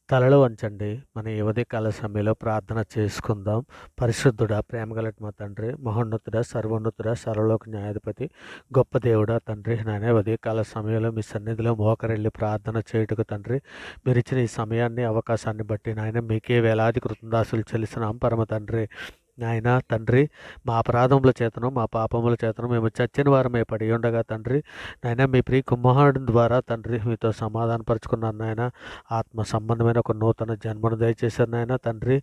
తలలు వంచండి. మన ఈ ఉదయకాల సమయంలో ప్రార్థన చేసుకుందాం. పరిశుద్ధుడా, ప్రేమగలటి మా తండ్రి, మహోన్నతుడా, సర్వోన్నతుడా, సర్వలోక న్యాయాధిపతి, గొప్ప దేవుడా తండ్రి, నాయన ఉదయకాల సమయంలో మీ సన్నిధిలో మోకరిల్లి ప్రార్థన చేయుటకు తండ్రి, మీరిచ్చిన ఈ సమయాన్ని, అవకాశాన్ని బట్టి నాయన మీకే వేలాది కృతజ్ఞతాస్తులు చెల్లిస్తున్నాం పరమ తండ్రి. నాయన తండ్రి, మా అపరాధముల చేతను మా పాపముల చేతను మేము చచ్చిన వారమే పడి ఉండగా తండ్రి, నాయన మీ ప్రియ కుమారుని ద్వారా తండ్రి మీతో సమాధానపరుచుకున్నాను నాయన. ఆత్మ సంబంధమైన ఒక నూతన జన్మను దయచేశారు నాయన తండ్రి.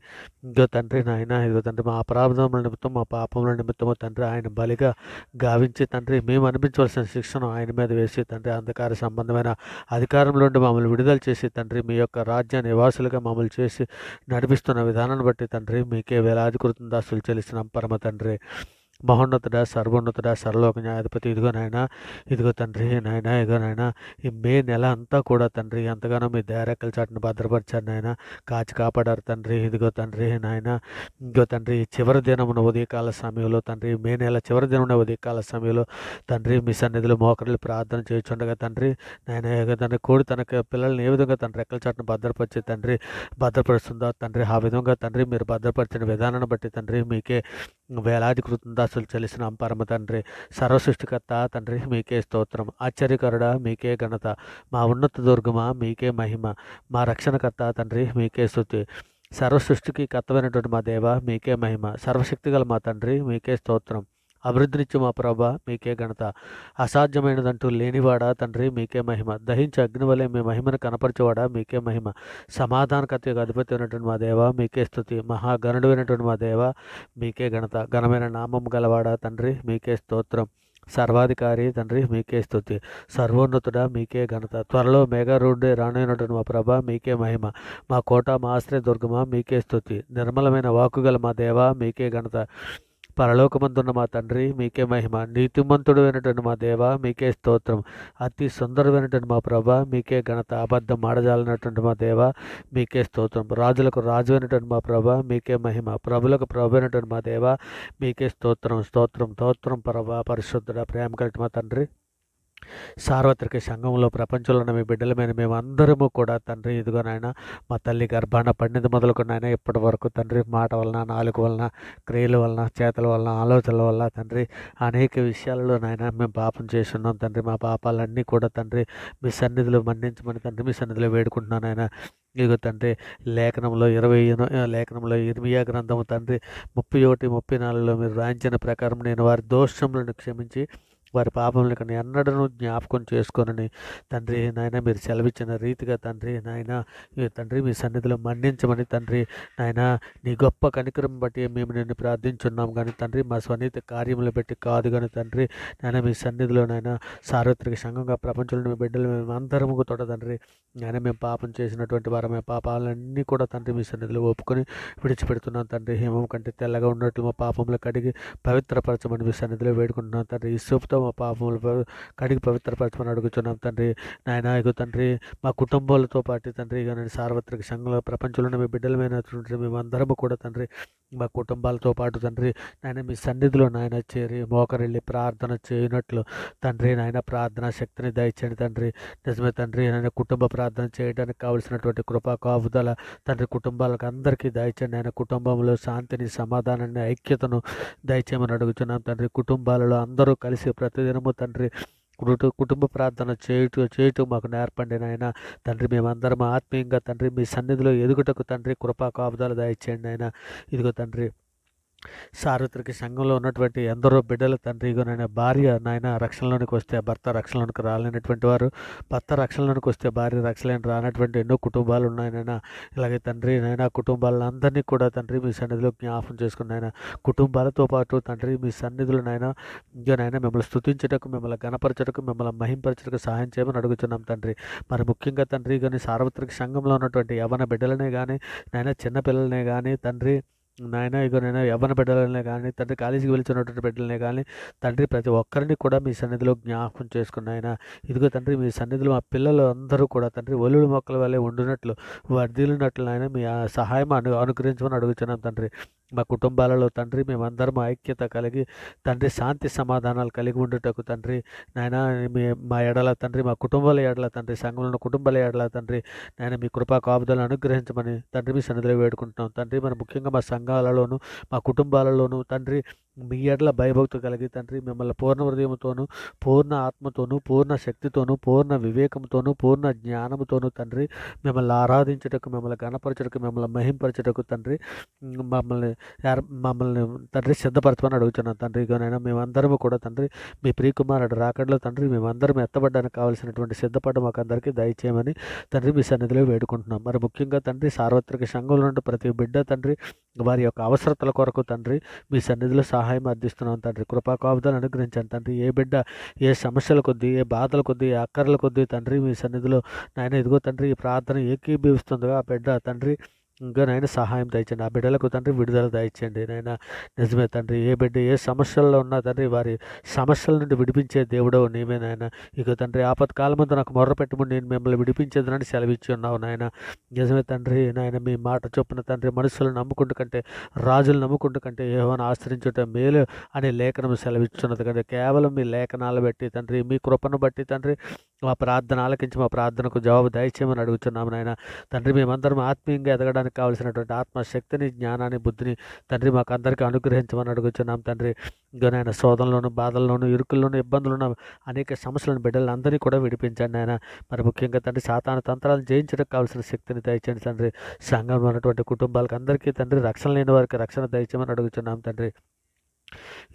ఇదిగో తండ్రి నాయన, ఇదిగో తండ్రి మా అపరాధముల నిమిత్తం మా పాపముల నిమిత్తము తండ్రి ఆయన బలిగా గావించి తండ్రి మేము అనిపించవలసిన శిక్షను ఆయన మీద వేసి తండ్రి అంధకార సంబంధమైన అధికారం నుండి మమ్మల్ని విడుదల చేసి తండ్రి మీ యొక్క రాజ్య నివాసులుగా మమ్మల్ని చేసి నడిపిస్తున్న విధానాన్ని బట్టి తండ్రి మీకే వేలాది కృతజ్ఞతాస్తులు చెల్లిస్తున్నాం పరమ తండ్రి. మహోన్నతుడా, సర్వోన్నతుడా, సర్వలోక న్యాయాధిపతి, ఇదిగో నాయన, ఇదిగో తండ్రి నాయన, ఇదిగో నాయన, ఈ మే నెల అంతా కూడా తండ్రి ఎంతగానో మీ దయారెక్కల చాటును భద్రపరిచారు నాయన, కాచి కాపాడారు తండ్రి. ఇదిగో తండ్రి నాయన, ఇదిగో తండ్రి ఈ చివరి దినమున ఉదయకాల సమయంలో తండ్రి, మే నెల చివరి దినమున ఉదయకాల సమయంలో తండ్రి మీ సన్నిధిలో మోకరిల్లి ప్రార్థన చేయుచుండగా తండ్రి నాయన, ఇదిగో తండ్రి కోడి తన పిల్లల్ని ఏ విధంగా తండ్రి రెక్కల చాటును భద్రపరిచి తండ్రి భద్రపరుస్తుందో తండ్రి, ఆ విధంగా తండ్రి మీరు భద్రపరిచిన విధానాన్ని బట్టి తండ్రి మీకే వేలాది కృతజ్ఞతాస్తులు చెల్లిస్తున్నాం పరమ తండ్రి. సర్వసృష్టికర్త తండ్రి మీకే స్తోత్రం. ఆశ్చర్యకరుడా మీకే ఘనత. మా ఉన్నత దుర్గమా మీకే మహిమ. మా రక్షణకర్త తండ్రి మీకే స్తుతి. సర్వసృష్టికి కర్తమైనటువంటి మా దేవ మీకే మహిమ. సర్వశక్తిగల మా తండ్రి మీకే స్తోత్రం. అభివృద్ధినిచ్చు మా ప్రభ మీకే ఘనత. అసాధ్యమైనదంటూ లేనివాడా తండ్రి మీకే మహిమ. దహించి అగ్నివలే మీ మహిమను కనపరచేవాడా మీకే మహిమ. సమాధానకర్తకు అధిపతి అయినటువంటి మా దేవ మీకే స్తుతి. మహాగణుడైనటువంటి మా దేవ మీకే ఘనత. ఘనమైన నామం గలవాడా తండ్రి మీకే స్తోత్రం. సర్వాధికారి తండ్రి మీకే స్తుతి. సర్వోన్నతుడా మీకే ఘనత. త్వరలో మేఘారూఢుడే రానైనటువంటి మా ప్రభ మీకే మహిమ. మా కోట మా ఆశ్రయ దుర్గమా మీకే స్తుతి. నిర్మలమైన వాక్కుగల మా దేవ మీకే ఘనత. పరలోకమందున్న మా తండ్రి మీకే మహిమ. నీతిమంతుడు అయినటువంటి మా దేవ మీకే స్తోత్రం. అతి సుందరమైనటువంటి మా ప్రభ మీకే ఘనత. అబద్ధం ఆడజాలినటువంటి మా దేవ మీకే స్తోత్రం. రాజులకు రాజు అయినటువంటి మా ప్రభ మీకే మహిమ. ప్రభులకు ప్రభు అయినటువంటి మా దేవ మీకే స్తోత్రం. స్తోత్రం స్తోత్రం ప్రభ పరిశుద్ధుడ ప్రేమ కలిగి మా తండ్రి. సార్వత్రిక సంఘంలో ప్రపంచంలో ఉన్న మీ బిడ్డలమైన మేము అందరము కూడా తండ్రి, ఇదిగో నాయన, మా తల్లి గర్భాన పండిత మొదలుకొని ఆయన ఇప్పటి వరకు తండ్రి మాట వలన, నాలుగు వలన, క్రియల వలన, చేతల వలన, ఆలోచనల వల్ల తండ్రి అనేక విషయాలలో నాయన మేము పాపం చేస్తున్నాం తండ్రి. మా పాపాలన్నీ కూడా తండ్రి మీ సన్నిధిలో మన్నించమని తండ్రి మీ సన్నిధిలో వేడుకుంటున్నాను ఆయన. ఇదిగో తండ్రి లేఖనంలో లేఖనంలో ఇర్మియా గ్రంథము తండ్రి 31, 34లో మీరు రాయించిన ప్రకారం నేను వారి దోషములను క్షమించి వారి పాపములను కానీ ఎన్నడను జ్ఞాపకం చేసుకోనని తండ్రి నాయన మీరు సెలవిచ్చిన రీతిగా తండ్రి నాయన తండ్రి మీ సన్నిధిలో మన్నించమని తండ్రి నాయన నీ గొప్ప కనికరం బట్టి మేము నిన్ను ప్రార్థించున్నాం కానీ తండ్రి మా స్వనీత కార్యములు బట్టి కాదు కానీ తండ్రి నాయన మీ సన్నిధిలో నాయన సార్వత్రిక సంఘంగా ప్రపంచంలో మీ బిడ్డలు మేము అందరము తోట తండ్రి నాయన మేము పాపం చేసినటువంటి వారమే పాపాలన్నీ కూడా తండ్రి మీ సన్నిధిలో ఒప్పుకొని విడిచిపెడుతున్నాం తండ్రి. హిమం కంటే తెల్లగా ఉన్నట్లు మా పాపములు కడిగి పవిత్రపరచమని మీ సన్నిధిలో వేడుకుంటున్నాం తండ్రి. ఈ సూపుతో మా పాపములు కడిగి పవిత్రపరచమని అడుగుతున్నాం తండ్రి. నాయన ఇగో తండ్రి మా కుటుంబాలతో పాటు తండ్రి ఇక నేను సార్వత్రిక సంఘంలో ప్రపంచంలో మీ బిడ్డలమైనటువంటి మేమందరము కూడా తండ్రి మా కుటుంబాలతో పాటు తండ్రి నాయన మీ సన్నిధిలో నాయన చేరి మోకరిల్లి ప్రార్థన చేయనట్లు తండ్రి నాయన ప్రార్థనా శక్తిని దయచేయండి తండ్రి. నిజమే తండ్రి నాయన కుటుంబ ప్రార్థన చేయడానికి కావలసినటువంటి కృపా కాపుదల తండ్రి కుటుంబాలకు అందరికీ దయచేయండి. ఆయన కుటుంబంలో శాంతిని, సమాధానాన్ని, ఐక్యతను దయచేయమని అడుగుతున్నాం తండ్రి. కుటుంబాలలో అందరూ కలిసి ప్రతిదినము తండ్రి కుటుంబ ప్రార్థన చేయుటూ మాకు నేర్పండి నాయన తండ్రి. మేమందరం ఆత్మీయంగా తండ్రి మీ సన్నిధిలో ఎదుగుటకు తండ్రి కృపా కాపుదల దయచేయండి నాయన. ఇదిగో తండ్రి సార్వత్రిక సంఘంలో ఉన్నటువంటి ఎందరో బిడ్డల తండ్రి నాయన భార్య నాయన రక్షణలోనికి వస్తే భర్త రక్షణలోనికి రాలేనటువంటి వారు, భర్త రక్షణలోనికి వస్తే భార్య రక్షణ రానటువంటి ఎన్నో కుటుంబాలు ఉన్నాయనైనా. ఇలాగే తండ్రి నాయన కుటుంబాలందరినీ కూడా తండ్రి మీ సన్నిధిలో జ్ఞాపం చేసుకుని నాయన కుటుంబాలతో పాటు తండ్రి మీ సన్నిధిలో నాయన ఇంకా నాయన మిమ్మల్ని స్తుతించటకు, మిమ్మల్ని గణపరచటకు, మిమ్మల్ని మహింపరచటకు సహాయం చేయమని అడుగుతున్నాం తండ్రి. మరి ముఖ్యంగా తండ్రి కానీ సార్వత్రిక సంఘంలో ఉన్నటువంటి యవ్వన బిడ్డలనే కానీ నాయన చిన్నపిల్లలనే కానీ తండ్రి నాయన ఇగో నేను యవ్వన బిడ్డలనే కానీ తండ్రి కాలేజీకి వెళ్తున్నటువంటి బిడ్డలనే కానీ తండ్రి ప్రతి ఒక్కరిని కూడా మీ సన్నిధిలో జ్ఞాపకం చేసుకున్న ఆయన. ఇదిగో తండ్రి మీ సన్నిధిలో మా పిల్లలు అందరూ కూడా తండ్రి ఒలుడు మొక్కల వల్లే ఉండునట్లు వర్ధిల్లినట్లు ఆయన మీ సహాయం అనుగ్రహించమని అడుగుతున్నాం తండ్రి. మా కుటుంబాలలో తండ్రి మేమందరం ఐక్యత కలిగి తండ్రి శాంతి సమాధానాలు కలిగి ఉండుటకు తండ్రి నాయన మా ఎడల తండ్రి మా కుటుంబాల ఎడల తండ్రి సంఘంలో కుటుంబాల ఎడల తండ్రి నాయన మీ కృపా కాపుదలను అనుగ్రహించమని తండ్రి మీ సన్నిధిలో వేడుకుంటున్నాం తండ్రి. మన ముఖ్యంగా మా సంఘాలలోను మా కుటుంబాలలోను తండ్రి మీ ఎడల భయభక్తి కలిగి తండ్రి మిమ్మల్ని పూర్ణ హృదయంతోనూ పూర్ణ ఆత్మతోనూ పూర్ణ శక్తితోనూ పూర్ణ వివేకంతోనూ పూర్ణ జ్ఞానంతోనూ తండ్రి మిమ్మల్ని ఆరాధించుటకు మిమ్మల్ని గణపరచుటకు మిమ్మల్ని మహింపరచుటకు తండ్రి మమ్మల్ని మమ్మల్ని తండ్రి సిద్ధపరచమని అడుగుతున్నాను తండ్రి. ఇకనైనా మేమందరము కూడా తండ్రి మీ ప్రియకుమారుడు రాకడలో తండ్రి మేమందరం ఎత్తబడడానికి కావాల్సినటువంటి సిద్ధపడ్డ మాకు అందరికీ దయచేయమని తండ్రి మీ సన్నిధిలో వేడుకుంటున్నాం. మరి ముఖ్యంగా తండ్రి సార్వత్రిక సంఘంలో నుండి ప్రతి బిడ్డ తండ్రి వారి యొక్క అవసరతల కొరకు తండ్రి మీ సన్నిధిలో సహాయం అందిస్తున్నాం తండ్రి. కృపా కాపుదలను అనుగ్రహించండి తండ్రి. ఏ బిడ్డ ఏ సమస్యల కొద్దీ ఏ బాధల కొద్దీ ఏ అక్కర్ల కొద్దీ తండ్రి మీ సన్నిధిలో నాయన ఇదిగో తండ్రి ఈ ప్రార్థన ఏకీభవిస్తుందో ఆ బిడ్డ తండ్రి ఇంకా నాయన సహాయం దయచండి. ఆ బిడ్డలకు తండ్రి విడుదల దయచండి నాయన. నిజమే తండ్రి, ఏ బిడ్డ ఏ సమస్యల్లో ఉన్నా తండ్రి వారి సమస్యల నుండి విడిపించే దేవుడవు నీవే నాయన. ఇక తండ్రి ఆపత్కాలమందు నాకు మొర్ర పెట్టమని నేను మిమ్మల్ని విడిపించేదనని సెలవిచ్చి ఉన్నావు నాయన. నిజమే తండ్రి నాయన, మీ మాట చొప్పున తండ్రి మనుషులను నమ్ముకుంటూ కంటే రాజులు నమ్ముకుంటూ కంటే యెహోవాను ఆశ్రయించుట మేలు అనే లేఖనం సెలవిచ్చున్నది కంటే కేవలం మీ లేఖనాలు బట్టి తండ్రి మీ కృపను బట్టి తండ్రి మా ప్రార్థన ఆలకించి మా ప్రార్థనకు జవాబు దయచేయమని అడుగుతున్నాము నాయన. తండ్రి మేమందరం ఆత్మీయంగా ఎదగడానికి కావలసినటువంటి ఆత్మశక్తిని జ్ఞానాన్ని బుద్ధిని తండ్రి మాకు అందరికీ అనుగ్రహించమని అడుగుతున్నాం తండ్రి. ఇంకా నాయన శోధనలోను బాధల్లోను ఇరుకుల్లోను ఇబ్బందులను అనేక సమస్యలను బిడ్డలను అందరినీ కూడా విడిపించండి నాయన. మరి ముఖ్యంగా తండ్రి సాతాను తంత్రాలను జయించడానికి కావాల్సిన శక్తిని దయచేయండి తండ్రి. సంఘంలో ఉన్నటువంటి కుటుంబాలకు అందరికీ తండ్రి రక్షణ లేని వారికి రక్షణ దయచేయమని అడుగుతున్నాం తండ్రి.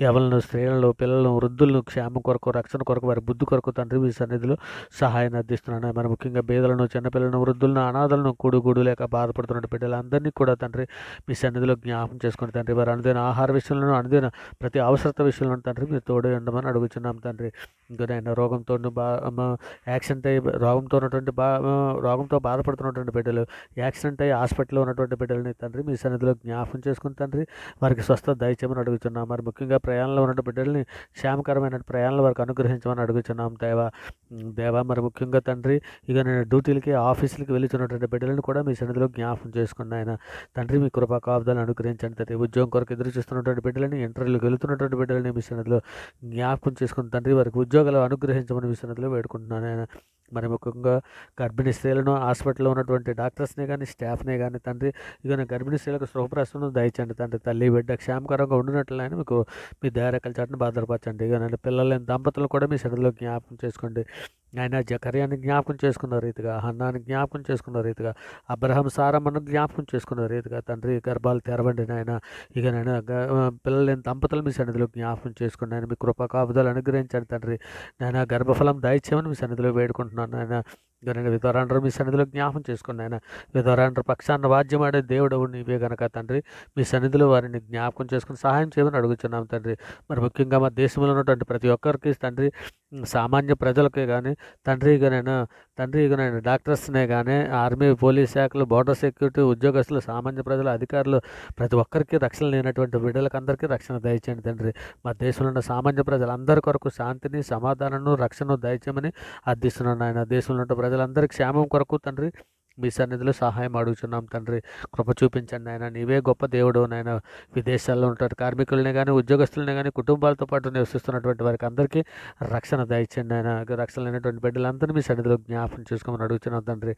యవలను స్త్రీలను పిల్లలను వృద్ధులను క్షేమం కొరకు రక్షణ కొరకు వారి బుద్ధి కొరకు తండ్రి మీ సన్నిధిలో సహాయాన్ని అందిస్తున్నాను. మరి ముఖ్యంగా బేదలను చిన్నపిల్లలను వృద్ధులను అనాథలను కూడు లేక బాధపడుతున్న బిడ్డలందరినీ కూడా తండ్రి మీ సన్నిధిలో జ్ఞాపం చేసుకుని తండ్రి వారు అనుదైన ఆహార విషయంలో అనుదైన ప్రతి అవసరత విషయంలో తండ్రి మీరు తోడు ఉండమని అడుగుతున్నాం తండ్రి. ఇంకనైనా రోగంతో యాక్సిడెంట్ అయ్యి రోగంతో బాధపడుతున్నటువంటి బిడ్డలు యాక్సిడెంట్ అయ్యి హాస్పిటల్లో ఉన్నటువంటి బిడ్డలని తండ్రి మీ సన్నిధిలో జ్ఞాపం చేసుకుని తండ్రి వారికి స్వస్థత దయచేయమని అడుగుతున్నాం. మరి ముఖ్యంగా ప్రయాణంలో ఉన్న బిడ్డల్ని క్షేమకరమైన ప్రయాణాల వరకు అనుగ్రహించమని అడుగుతున్నాం దేవా. మరి ముఖ్యంగా తండ్రి ఇక నేను డ్యూటీలకి ఆఫీసులకి వెళుతున్నటువంటి బిడ్డలను కూడా మీ సన్నిధిలో జ్ఞాపం చేసుకున్న ఆయన తండ్రి మీ కృపా కాపుదలను అనుగ్రహించండి తండ్రి. ఉద్యోగం కొరకు ఎదురు చూస్తున్నటువంటి బిడ్డలని ఇంటర్వ్యూలకు వెళుతున్నటువంటి బిడ్డలని మీ సన్నిధిలో జ్ఞాపకం చేసుకుని తండ్రి వారికి ఉద్యోగాలు అనుగ్రహించమని మీ సన్నిధిలో వేడుకుంటున్నాను ఆయన. మరి ముఖ్యంగా గర్భిణీ స్త్రీలను హాస్పిటల్లో ఉన్నటువంటి డాక్టర్స్నే కానీ స్టాఫ్నే కానీ తండ్రి ఇక గర్భిణీ స్త్రీలకు శుభప్రసవం దయచండి తండ్రి. తల్లి బిడ్డ క్షేమకరంగా ఉండినట్లయినా మీకు మీ దయారెక్కల చాటును భద్రపరచండి. ఇక నేను పిల్లలని దంపతులు కూడా మీ సన్నిధిలో జ్ఞాపకం చేసుకోండి. ఆయన జకర్యాని జ్ఞాపకం చేసుకున్న రీతిగా హన్నాని జ్ఞాపకం చేసుకున్న రీతిగా అబ్రహాం సారమ్మను జ్ఞాపకం చేసుకున్న రీతిగా తండ్రి గర్భాలు తెరవండి నాయన. ఇక నేను పిల్లలేని దంపతులు మీ సన్నిధిలో జ్ఞాపకం చేసుకుని ఆయన మీ కృపా కాపుదలు అనుగ్రహించండి తండ్రి. నేను గర్భఫలం దయచేయమని మీ సన్నిధిలో వేడుకుంటున్నాను నాయన. నేను విధవరాండ్రు మీ సన్నిధిలో జ్ఞాపం చేసుకుని ఆయన విధవరాండ్రు పక్షాన వాద్యమాడే దేవుడవు నీవే గనక తండ్రి మీ సన్నిధిలో వారిని జ్ఞాపకం చేసుకుని సహాయం చేయమని అడుగుతున్నాం తండ్రి. మరి ముఖ్యంగా మా దేశంలో ఉన్నటువంటి ప్రతి ఒక్కరికి తండ్రి సామాన్య ప్రజలకే కానీ తండ్రి ఇక నేను డాక్టర్స్నే కానీ ఆర్మీ పోలీస్ శాఖలు బోర్డర్ సెక్యూరిటీ ఉద్యోగస్తులు సామాన్య ప్రజలు అధికారులు ప్రతి ఒక్కరికి రక్షణ లేనటువంటి బిడ్డలకు అందరికీ రక్షణ దయచేయండి తండ్రి. మా దేశంలో ఉన్న సామాన్య ప్రజలందరి కొరకు శాంతిని సమాధానం రక్షణ దయచేయమని అర్థిస్తున్నాను ఆయన. దేశంలో ఉన్న ప్రజలందరికీ క్షేమం కొరకు తండ్రి మీ సన్నిధిలో సహాయం అడుగుతున్నాం తండ్రి. కృప చూపించండి ఆయన. నీవే గొప్ప దేవుడు నాయన. విదేశాల్లో ఉంటారు కార్మికులనే కానీ ఉద్యోగస్తులనే కానీ కుటుంబాలతో పాటు నివసిస్తున్నటువంటి వారికి అందరికీ రక్షణ దయచండి ఆయన. రక్షణ లేనటువంటి బిడ్డలందరినీ మీ సన్నిధిలో జ్ఞాపం చేసుకోమని అడుగుతున్నాం తండ్రి.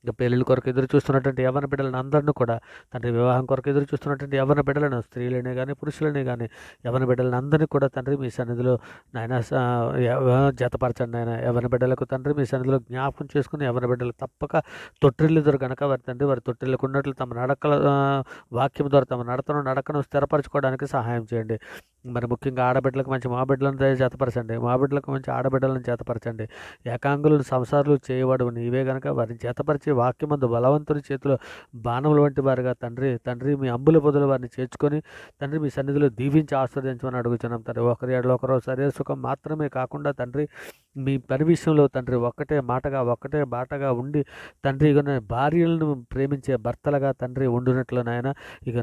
ఇంకా పెళ్ళిళ్ళ కొరకు ఎదురు చూస్తున్నటువంటి యవ్వన బిడ్డలను అందరినీ కూడా తండ్రి వివాహం కొరకు ఎదురు చూస్తున్నటువంటి యవ్వన బిడ్డలను స్త్రీలనే కానీ పురుషులనే కానీ యవ్వన బిడ్డలను అందరినీ కూడా తండ్రి మీ సన్నిధిలో నాయన జతపరచండి ఆయన. యవ్వన బిడ్డలకు తండ్రి మీ సన్నిధిలో జ్ఞాపకం చేసుకుని యవ్వన బిడ్డలు తప్పక తొట్టిల్లుదురు కనుక వారి తండ్రి వారి తొట్టిల్లకు ఉన్నట్లు తమ నడకల వాక్యం ద్వారా తమ నడకను స్థిరపరచుకోవడానికి సహాయం చేయండి. మరి ముఖ్యంగా ఆడబిడ్డలకు మంచి మా బిడ్డలను జతపరచండి. మా బిడ్డలకు మంచి ఆడబిడ్డలను జతపరచండి. ఏకాంగులను సంసారాలు చేయవాడు నీవే కనుక వారిని జతపరిచి వాక్యమందు బలవంతుని చేతిలో బాణముల వంటి వారుగా తండ్రి మీ అంబుల బదులు వారిని చేర్చుకొని తండ్రి మీ సన్నిధిలో దీవించి ఆస్వాదించమని అడుగుతున్నాం తండ్రి. ఒకరి ఏడలో ఒకరో శరీర సుఖం మాత్రమే కాకుండా తండ్రి మీ పని విషయంలో తండ్రి ఒక్కటే బాటగా ఉండి తండ్రి ఇక భార్యలను ప్రేమించే భర్తలుగా తండ్రి ఉండునట్లు నాయన. ఇక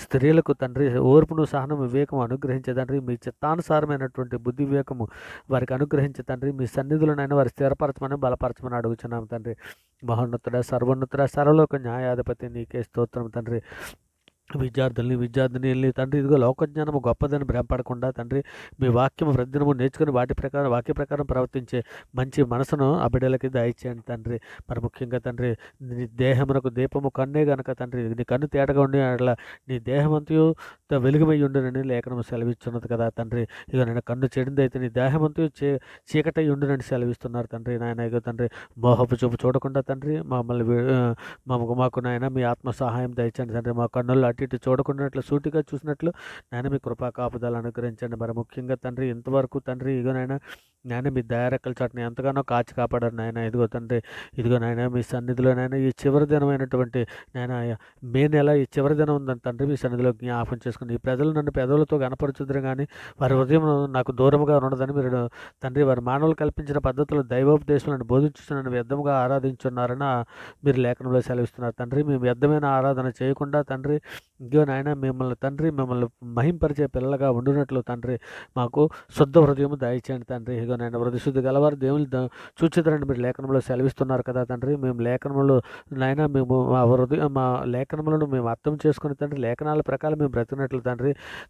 స్త్రీలకు తండ్రి ఓర్పును సహనం వివేకం అనుగ్రహించే తండ్రి మీ చిత్తానుసారమైనటువంటి బుద్ధి వివేకము వారికి అనుగ్రహించే తండ్రి మీ సన్నిధులనైనా వారి స్థిరపరచమని బలపరచమని అడుగుతున్నాం తండ్రి. మహోన్నతుడ సర్వోన్నతుడ సర్వలోక న్యాయాధిపతి నీకే స్తోత్రం తండ్రి. విద్యార్థినిల్ని తండ్రి ఇదిగో లోకజ్ఞానము గొప్పదని భ్రమపడకుండా తండ్రి మీ వాక్యము ప్రతిదినము నేర్చుకుని వాక్య ప్రకారం ప్రవర్తించే మంచి మనసును ఆ బిడ్డలకి దయచేయండి తండ్రి. మరి ముఖ్యంగా తండ్రి నీ దేహమునకు దీపము కన్నే గనక తండ్రి నీ కన్ను తేటగా ఉండి అట్లా నీ దేహమంతయు వెలుగుమై ఉండునని లేఖనము సెలవిస్తున్నది కదా తండ్రి. ఇక నేను కన్ను చెడిందైతే నీ దేహమంతయు చీకటై ఉండునని సెలవిస్తున్నారు తండ్రి. నాయన ఇగో తండ్రి మోహపు చూపు చూడకుండా తండ్రి మాకు నాయన మీ ఆత్మ సహాయం దయచండి తండ్రి. మా కన్నుల్లో అటు ఇటు చూడకుండాట్లు సూటిగా చూసినట్లు నాయన మీ కృపా కాపుదలు అనుగ్రహించండి. మరి ముఖ్యంగా తండ్రి ఇంతవరకు తండ్రి ఇగోనైనా నాయన మీ దయారెక్కల చాటుని ఎంతగానో కాచి కాపాడారు నాయన. ఇదిగో తండ్రి ఇదిగో నాయన మీ సన్నిధిలో నాయన ఈ చివరి దినమైనటువంటి నాయన మే నెల ఈ చివరి దినం ఉందని తండ్రి మీ సన్నిధిలో జ్ఞాపకం చేసుకుని ఈ ప్రజలు నన్ను పెదవులతో కనపరచుదురు కానీ వారి హృదయం నాకు దూరముగా ఉన్నదని మీరు తండ్రి వారి మానవులు కల్పించిన పద్ధతులు దైవోపదేశాలను బోధించుతున్న వ్యర్థముగా ఆరాధించున్నారని మీరు లేఖనంలో సెలవిస్తున్నారు తండ్రి. మేము వ్యర్థమైన ఆరాధన చేయకుండా తండ్రి ఇదిగో నాయన మిమ్మల్ని మహింపరిచే పిల్లలుగా ఉండునట్లు తండ్రి మాకు శుద్ధ హృదయము దయచేయండి తండ్రి. ఇదిగో నాయన హృదయశుద్ధి గలవారు దేవుని చూచిద్దరని మీరు లేఖనంలో సెలవిస్తున్నారు కదా తండ్రి. మేము లేఖనంలో నాయన మేము మా లేఖనములను మేము అర్థం చేసుకుని తండ్రి లేఖనాల ప్రకారం మేము బ్రతికినట్లు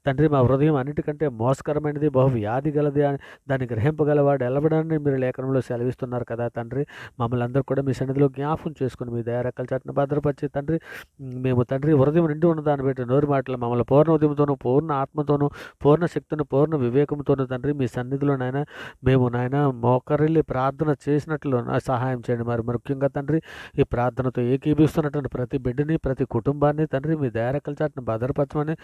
తండ్రి మా హృదయం అన్నిటికంటే మోసకరమైనది బహు వ్యాధి గలది అని దాన్ని గ్రహింపగలవాడు ఎల్లబడని మీరు లేఖనంలో సెలవిస్తున్నారు కదా తండ్రి. మమ్మల్ని అందరూ కూడా మీ సన్నిధిలో జ్ఞాపకం చేసుకుని మీ దయారెక్కల చాటును భద్రపరిచి తండ్రి మేము తండ్రి హృదయం నిండి ఉన్న దాన్ని బట్టి నోరు మాటలు మమ్మల్ని పూర్ణ ఉదయంతోనూ పూర్ణ ఆత్మతోనూ పూర్ణ శక్తిని పూర్ణ వివేకంతోనూ తండ్రి మీ సన్నిధిలో నాయన మేము నాయన మోకరిల్లి ప్రార్థన చేసినట్లు సహాయం చేయండి. మరి ముఖ్యంగా తండ్రి ఈ ప్రార్థనతో ఏకీభిస్తున్నటువంటి ప్రతి బిడ్డని ప్రతి కుటుంబాన్ని తండ్రి మీ దయారెక్కల చాటును భద్రపరచమని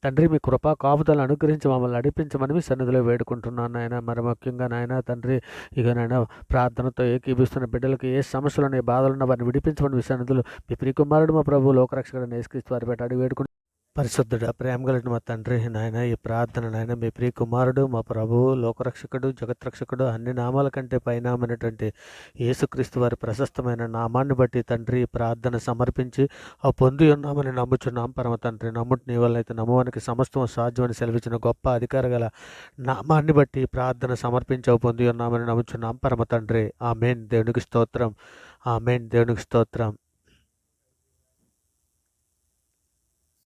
తండ్రి మీ కృపా కాపుదలను అనుగ్రహించి మమ్మల్ని నడిపించమని మీ సన్నిధిలో వేడుకుంటున్నాను నాయన. మరి ముఖ్యంగా నాయన తండ్రి ఇక నాయన ప్రార్థనతో ఏకీభిస్తున్న బిడ్డలకు ఏ సమస్యలు బాధలున్న వారిని విడిపించమని మీ సన్నిధిలో మీ ప్రియకుమారుడు మా ప్రభు లోకరక్షకుడు యేసుక్రీస్తు వారి బట్టి అడిగి వేడుకుంటున్నాను. పరిశుద్ధుడా ప్రేమగలటి మా తండ్రి నాయన ఈ ప్రార్థన నాయన మీ ప్రియ కుమారుడు మా ప్రభువు లోకరక్షకుడు జగత్రక్షకుడు అన్ని నామాల కంటే పైనామైనటువంటి యేసుక్రీస్తు వారి ప్రశస్తమైన నామాన్ని బట్టి తండ్రి ప్రార్థన సమర్పించి ఆ పొంది ఉన్నామని నమ్ముచున్నాం పరమ తండ్రి. నమ్ముటి నీ వల్ల అయితే నమ్మవానికి సమస్తం సాధ్యమని సెలవిచ్చిన గొప్ప అధికార గల నామాన్ని బట్టి ప్రార్థన సమర్పించి పొంది ఉన్నామని నమ్ముచున్నాం పరమ తండ్రి. ఆమేన్. దేవునికి స్తోత్రం. ఆమేన్. దేవునికి స్తోత్రం.